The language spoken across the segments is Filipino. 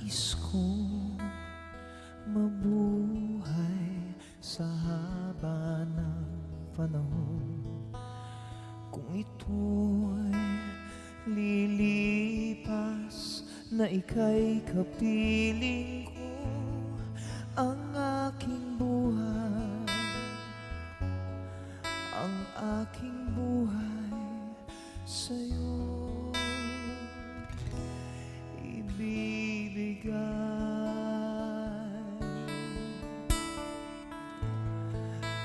Nais kong mabuhay sa haba ng panahon. Kung ito'y lilipas na ika'y kapiling ko, ang aking buhay, ang aking buhay sa'yo ibibigay.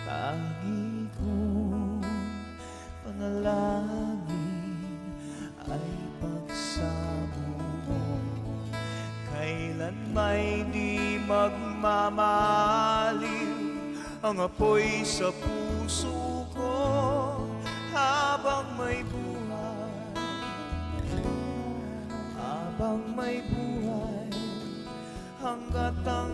Tangi kong panalangin ay pagsamo mo, kailan may di magmamaliw ang apoy sa puso ko habang may buhay, habang may buhay, hanggat ang